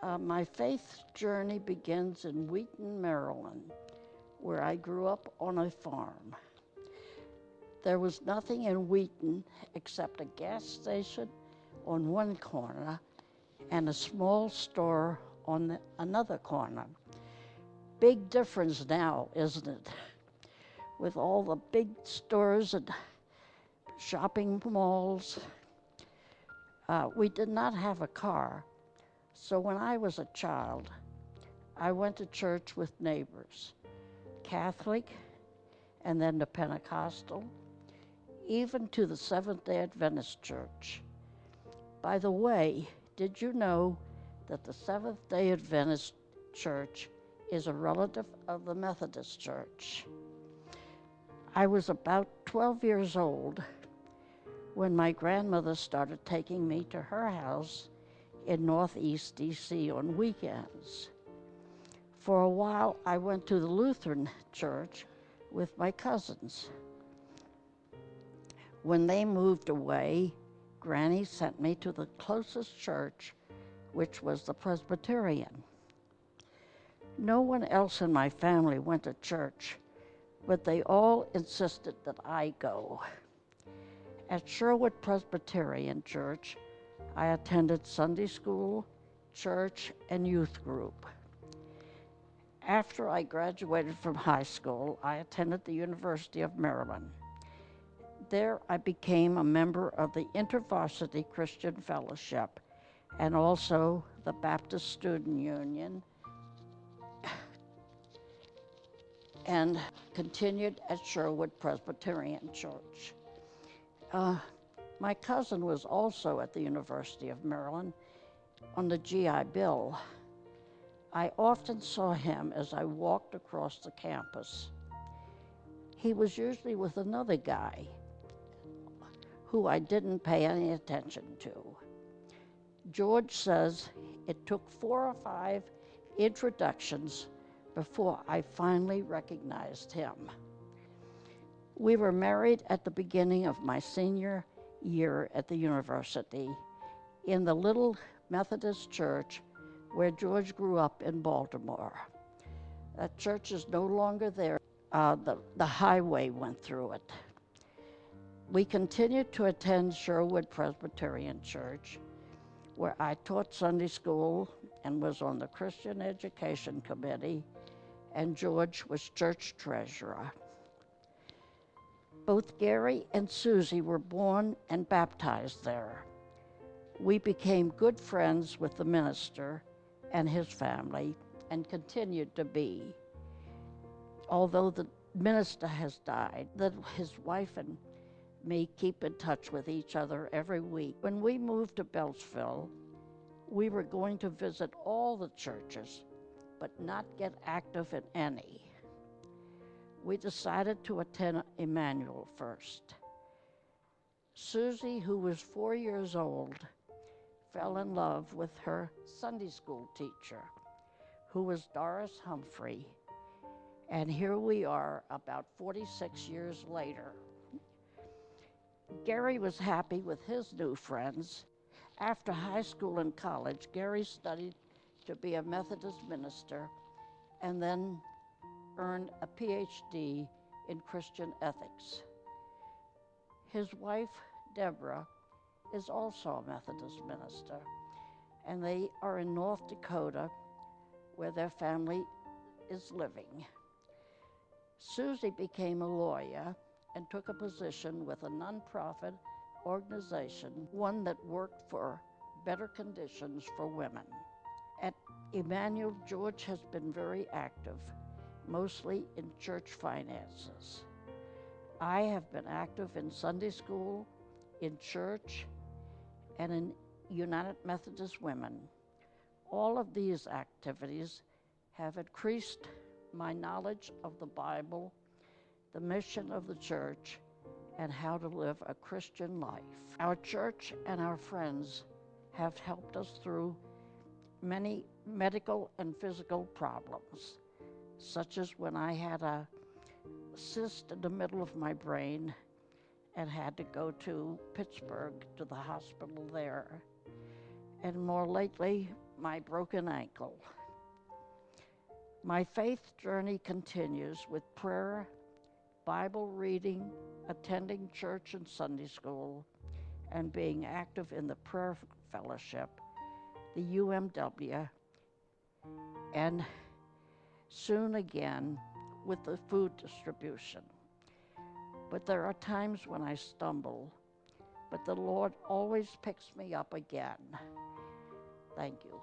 My faith journey begins in Wheaton, Maryland, where I grew up on a farm. There was nothing in Wheaton except a gas station on one corner and a small store on another corner. Big difference now, isn't it? With all the big stores and shopping malls. We did not have a car, so when I was a child, I went to church with neighbors, Catholic, and then the Pentecostal, even to the Seventh-day Adventist church. By the way, did you know that the Seventh-day Adventist church is a relative of the Methodist church? I was about 12 years old when my grandmother started taking me to her house in Northeast DC on weekends. For a while, I went to the Lutheran church with my cousins. When they moved away, Granny sent me to the closest church, which was the Presbyterian. No one else in my family went to church, but they all insisted that I go. At Sherwood Presbyterian Church, I attended Sunday school, church, and youth group. After I graduated from high school, I attended the University of Maryland. There, I became a member of the InterVarsity Christian Fellowship and also the Baptist Student Union, and continued at Sherwood Presbyterian Church. My cousin was also at the University of Maryland on the GI Bill. I often saw him as I walked across the campus. He was usually with another guy who I didn't pay any attention to. George says it took 4 or 5 introductions before I finally recognized him. We were married at the beginning of my senior year at the university in the little Methodist church where George grew up in Baltimore. That church is no longer there. The highway went through it. We continued to attend Sherwood Presbyterian Church, where I taught Sunday school and was on the Christian Education Committee, and George was church treasurer. Both Gary and Susie were born and baptized there. We became good friends with the minister and his family and continued to be. Although the minister has died, that his wife and me keep in touch with each other every week. When we moved to Beltsville, we were going to visit all the churches, but not get active in any. We decided to attend Emmanuel first. Susie, who was 4 years old, fell in love with her Sunday school teacher, who was Doris Humphrey. And here we are about 46 years later. Gary was happy with his new friends. After high school and college, Gary studied to be a Methodist minister and then earned a PhD in Christian ethics. His wife, Deborah, is also a Methodist minister, and they are in North Dakota, where their family is living. Susie became a lawyer and took a position with a nonprofit organization, one that worked for better conditions for women. At Emmanuel, George has been very active, mostly in church finances. I have been active in Sunday school, in church, and in United Methodist Women. All of these activities have increased my knowledge of the Bible, the mission of the church, and how to live a Christian life. Our church and our friends have helped us through many medical and physical problems, such as when I had a cyst in the middle of my brain and had to go to Pittsburgh to the hospital there. And more lately, my broken ankle. My faith journey continues with prayer, Bible reading, attending church and Sunday school, and being active in the prayer fellowship, the UMW, and soon again with the food distribution. But there are times when I stumble, but the Lord always picks me up again. Thank you.